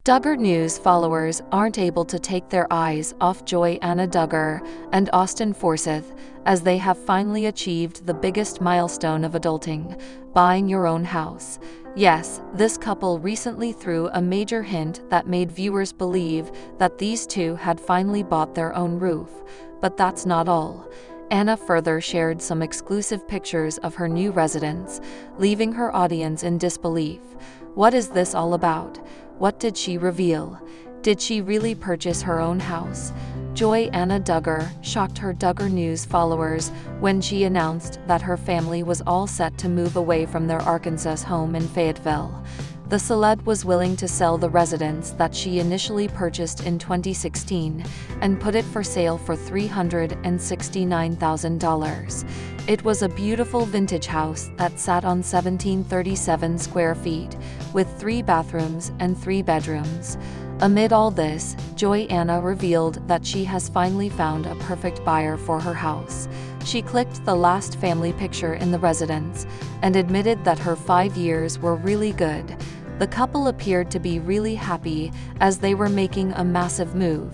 Duggar News followers aren't able to take their eyes off Jinger Duggar and Austin Forsyth, as they have finally achieved the biggest milestone of adulting, buying your own house. Yes, this couple recently threw a major hint that made viewers believe that these two had finally bought their own roof. But that's not all. Anna further shared some exclusive pictures of her new residence, leaving her audience in disbelief. What is this all about? What did she reveal? Did she really purchase her own house? Jinger Duggar shocked her Duggar News followers when she announced that her family was all set to move away from their Arkansas home in Fayetteville. The celeb was willing to sell the residence that she initially purchased in 2016 and put it for sale for $369,000. It was a beautiful vintage house that sat on 1,737 square feet, with 3 bathrooms and 3 bedrooms. Amid all this, Jinger revealed that she has finally found a perfect buyer for her house. She clicked the last family picture in the residence and admitted that her 5 years were really good. The couple appeared to be really happy as they were making a massive move,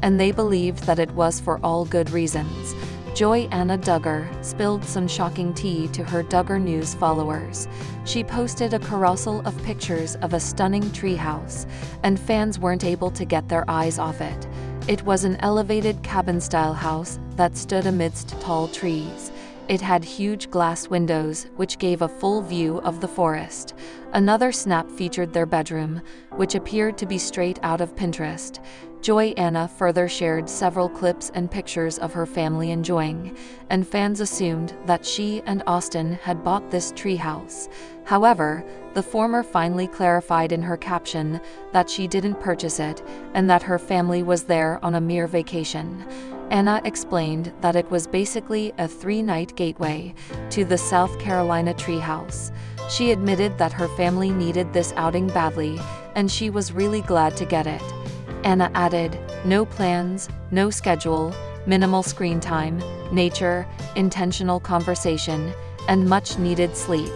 and they believed that it was for all good reasons. Jinger Duggar spilled some shocking tea to her Duggar News followers. She posted a carousel of pictures of a stunning treehouse, and fans weren't able to get their eyes off it. It was an elevated cabin-style house that stood amidst tall trees. It had huge glass windows, which gave a full view of the forest. Another snap featured their bedroom, which appeared to be straight out of Pinterest. Jinger further shared several clips and pictures of her family enjoying, and fans assumed that she and Austin had bought this treehouse. However, the former finally clarified in her caption that she didn't purchase it and that her family was there on a mere vacation. Anna explained that it was basically a 3-night gateway to the South Carolina treehouse. She admitted that her family needed this outing badly, and she was really glad to get it. Anna added, "No plans, no schedule, minimal screen time, nature, intentional conversation, and much needed sleep."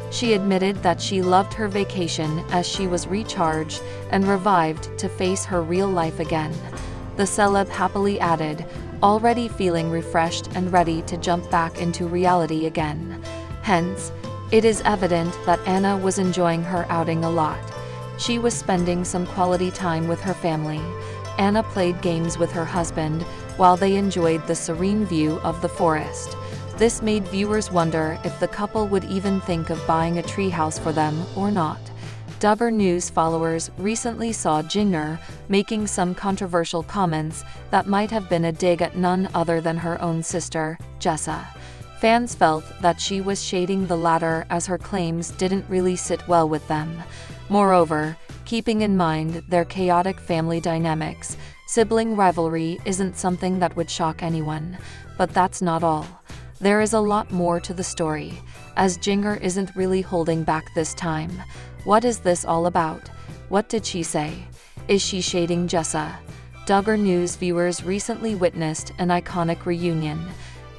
She admitted that she loved her vacation as she was recharged and revived to face her real life again. The celeb happily added, "Already feeling refreshed and ready to jump back into reality again." Hence, it is evident that Anna was enjoying her outing a lot. She was spending some quality time with her family. Anna played games with her husband while they enjoyed the serene view of the forest. This made viewers wonder if the couple would even think of buying a treehouse for them or not. Duggar News followers recently saw Jinger making some controversial comments that might have been a dig at none other than her own sister, Jessa. Fans felt that she was shading the latter as her claims didn't really sit well with them. Moreover, keeping in mind their chaotic family dynamics, sibling rivalry isn't something that would shock anyone. But that's not all. There is a lot more to the story, as Jinger isn't really holding back this time. What is this all about? What did she say? Is she shading Jessa? Duggar News viewers recently witnessed an iconic reunion.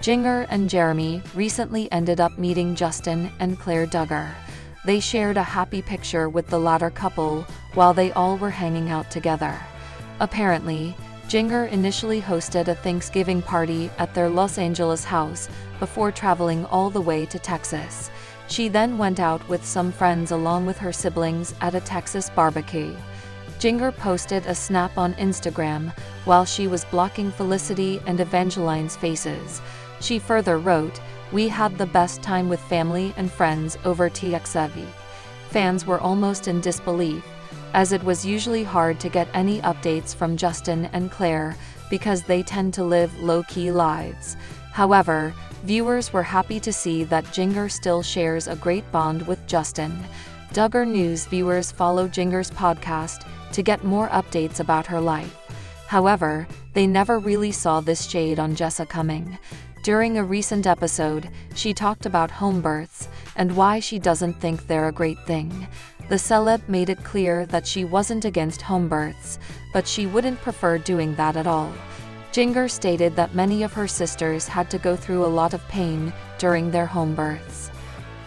Jinger and Jeremy recently ended up meeting Justin and Claire Duggar. They shared a happy picture with the latter couple while they all were hanging out together. Apparently, Jinger initially hosted a Thanksgiving party at their Los Angeles house before traveling all the way to Texas. She then went out with some friends along with her siblings at a Texas barbecue. Jinger posted a snap on Instagram while she was blocking Felicity and Evangeline's faces. She further wrote, "We had the best time with family and friends over TXV." Fans were almost in disbelief, as it was usually hard to get any updates from Justin and Claire because they tend to live low-key lives. However, viewers were happy to see that Jinger still shares a great bond with Justin. Duggar News viewers follow Jinger's podcast to get more updates about her life. However, they never really saw this shade on Jessa coming. During a recent episode, she talked about home births and why she doesn't think they're a great thing. The celeb made it clear that she wasn't against home births, but she wouldn't prefer doing that at all. Jinger stated that many of her sisters had to go through a lot of pain during their home births.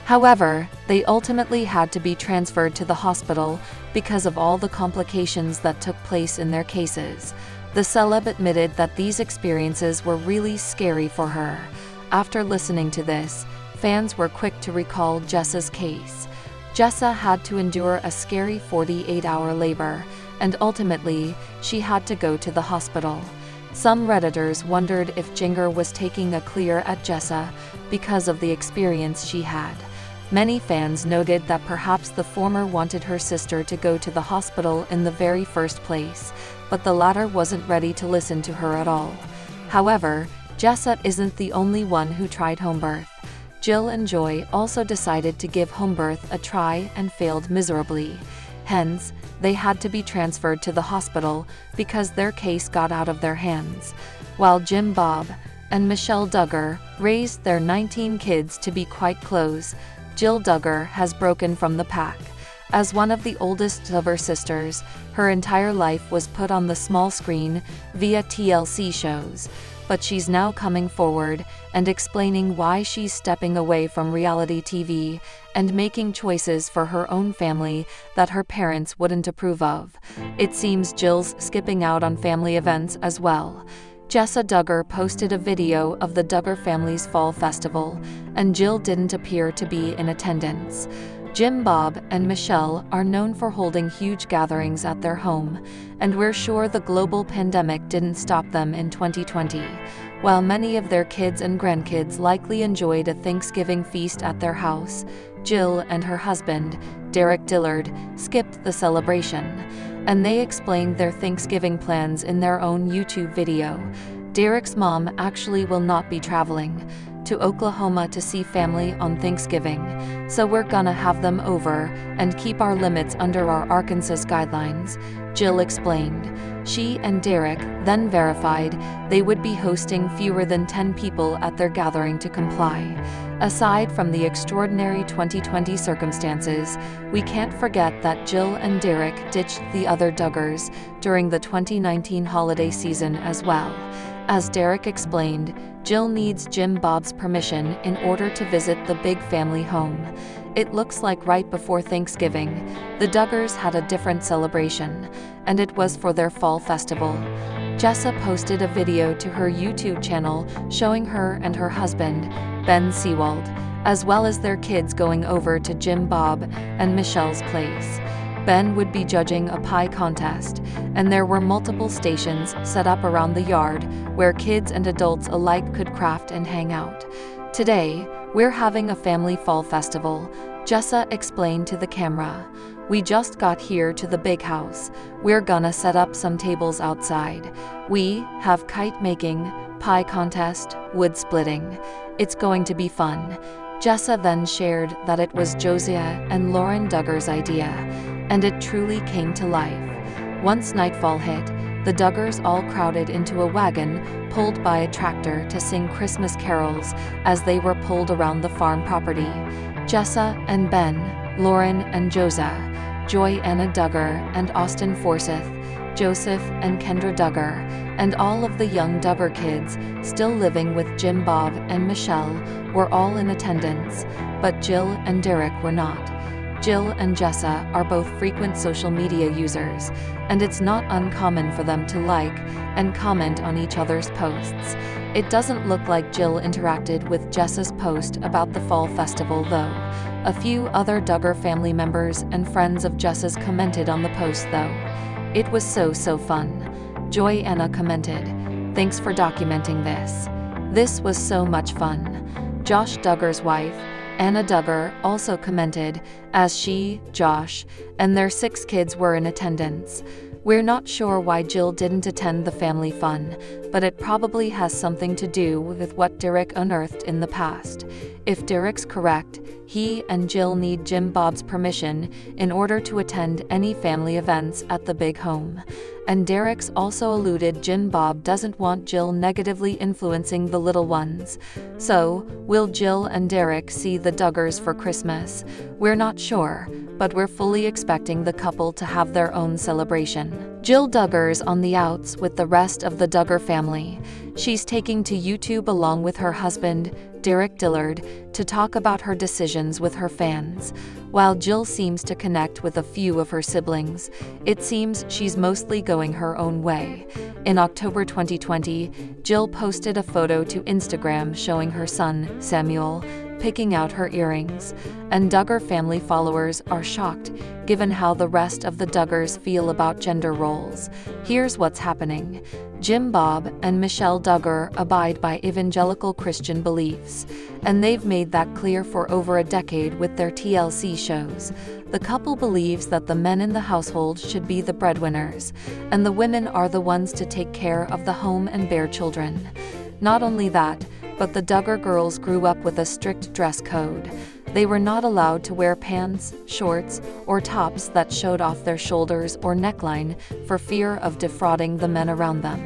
However, they ultimately had to be transferred to the hospital because of all the complications that took place in their cases. The celeb admitted that these experiences were really scary for her. After listening to this, fans were quick to recall Jessa's case. Jessa had to endure a scary 48-hour labor, and ultimately, she had to go to the hospital. Some Redditors wondered if Jinger was taking a clear at Jessa because of the experience she had. Many fans noted that perhaps the former wanted her sister to go to the hospital in the very first place, but the latter wasn't ready to listen to her at all. However, Jessa isn't the only one who tried home birth. Jill and Joy also decided to give home birth a try and failed miserably. Hence, they had to be transferred to the hospital because their case got out of their hands. While Jim Bob and Michelle Duggar raised their 19 kids to be quite close, Jill Duggar has broken from the pack. As one of the oldest of her sisters, her entire life was put on the small screen via TLC shows, but she's now coming forward and explaining why she's stepping away from reality TV and making choices for her own family that her parents wouldn't approve of. It seems Jill's skipping out on family events as well. Jessa Duggar posted a video of the Duggar family's fall festival, and Jill didn't appear to be in attendance. Jim Bob and Michelle are known for holding huge gatherings at their home, and we're sure the global pandemic didn't stop them in 2020. While many of their kids and grandkids likely enjoyed a Thanksgiving feast at their house, Jill and her husband, Derek Dillard, skipped the celebration, and they explained their Thanksgiving plans in their own YouTube video. Derek's mom actually will not be traveling to Oklahoma to see family on Thanksgiving, so we're gonna have them over and keep our limits under our Arkansas guidelines, Jill explained. She and Derek then verified they would be hosting fewer than 10 people at their gathering to comply. Aside from the extraordinary 2020 circumstances, we can't forget that Jill and Derek ditched the other Duggars during the 2019 holiday season as well. As Derek explained, Jill needs Jim Bob's permission in order to visit the big family home. It looks like right before Thanksgiving, the Duggars had a different celebration, and it was for their fall festival. Jessa posted a video to her YouTube channel showing her and her husband, Ben Seawald, as well as their kids going over to Jim Bob and Michelle's place. Ben would be judging a pie contest, and there were multiple stations set up around the yard where kids and adults alike could craft and hang out. Today, we're having a family fall festival, Jessa explained to the camera. We just got here to the big house. We're gonna set up some tables outside. We have kite making, pie contest, wood splitting. It's going to be fun. Jessa then shared that it was Josiah and Lauren Duggar's idea, and it truly came to life. Once nightfall hit, the Duggars all crowded into a wagon pulled by a tractor to sing Christmas carols as they were pulled around the farm property. Jessa and Ben, Lauren and Josiah, Joy Anna Duggar and Austin Forsyth, Joseph and Kendra Duggar, and all of the young Duggar kids still living with Jim Bob and Michelle were all in attendance, but Jill and Derek were not. Jill and Jessa are both frequent social media users, and it's not uncommon for them to like and comment on each other's posts. It doesn't look like Jill interacted with Jessa's post about the fall festival though. A few other Duggar family members and friends of Jessa's commented on the post though. It was so fun. Joy Anna commented, "Thanks for documenting this. This was so much fun." Josh Duggar's wife, Anna Duggar, also commented, as she, Josh, and their 6 kids were in attendance. We're not sure why Jill didn't attend the family fun, but it probably has something to do with what Derek unearthed in the past. If Derek's correct, he and Jill need Jim Bob's permission in order to attend any family events at the big home. And Derek's also alluded Jim Bob doesn't want Jill negatively influencing the little ones. So, will Jill and Derek see the Duggars for Christmas? We're not sure, but we're fully expecting the couple to have their own celebration. Jill Duggar's on the outs with the rest of the Duggar family. She's taking to YouTube along with her husband, Derek Dillard, to talk about her decisions with her fans. While Jill seems to connect with a few of her siblings, it seems she's mostly going her own way. In October 2020, Jill posted a photo to Instagram showing her son, Samuel, picking out her earrings, and Duggar family followers are shocked, given how the rest of the Duggars feel about gender roles. Here's what's happening. Jim Bob and Michelle Duggar abide by evangelical Christian beliefs, and they've made that clear for over a decade with their TLC shows. The couple believes that the men in the household should be the breadwinners, and the women are the ones to take care of the home and bear children. Not only that, but the Duggar girls grew up with a strict dress code. They were not allowed to wear pants, shorts, or tops that showed off their shoulders or neckline for fear of defrauding the men around them.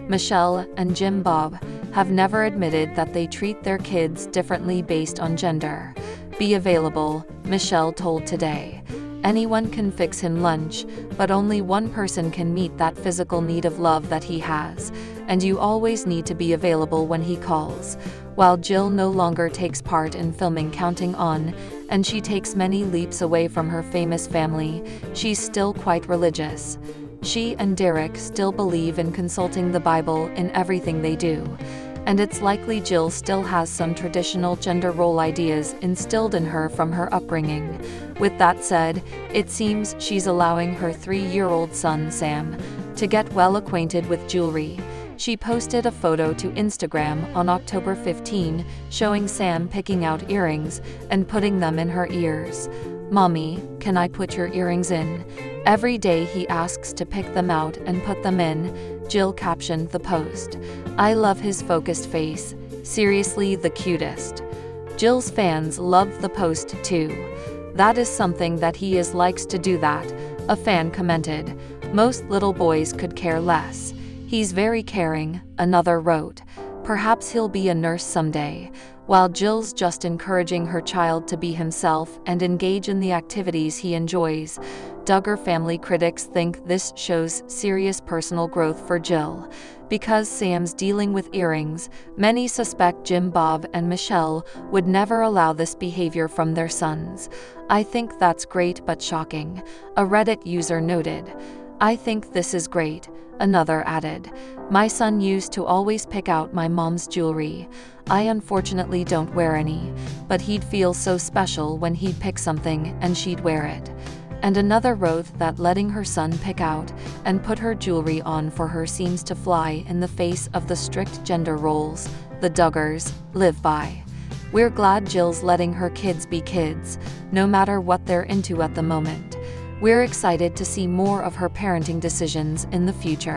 Michelle and Jim Bob have never admitted that they treat their kids differently based on gender. "Be available," Michelle told Today. "Anyone can fix him lunch, but only one person can meet that physical need of love that he has, and you always need to be available when he calls." While Jill no longer takes part in filming Counting On, and she takes many leaps away from her famous family, she's still quite religious. She and Derek still believe in consulting the Bible in everything they do. And it's likely Jill still has some traditional gender role ideas instilled in her from her upbringing. With that said, it seems she's allowing her 3-year-old son, Sam, to get well acquainted with jewelry. She posted a photo to Instagram on October 15 showing Sam picking out earrings and putting them in her ears. "Mommy, can I put your earrings in?" Every day he asks to pick them out and put them in, Jill captioned the post. "I love his focused face. Seriously the cutest." Jill's fans loved the post too. "That is something that he likes to do that," a fan commented. "Most little boys could care less. He's very caring," another wrote. "Perhaps he'll be a nurse someday." While Jill's just encouraging her child to be himself and engage in the activities he enjoys, Duggar family critics think this shows serious personal growth for Jill. Because Sam's dealing with earrings, many suspect Jim Bob and Michelle would never allow this behavior from their sons. "I think that's great but shocking," a Reddit user noted. "I think this is great," another added. "My son used to always pick out my mom's jewelry. I unfortunately don't wear any, but he'd feel so special when he'd pick something and she'd wear it." And another wrote that letting her son pick out and put her jewelry on for her seems to fly in the face of the strict gender roles the Duggars live by. "We're glad Jill's letting her kids be kids, no matter what they're into at the moment. We're excited to see more of her parenting decisions in the future."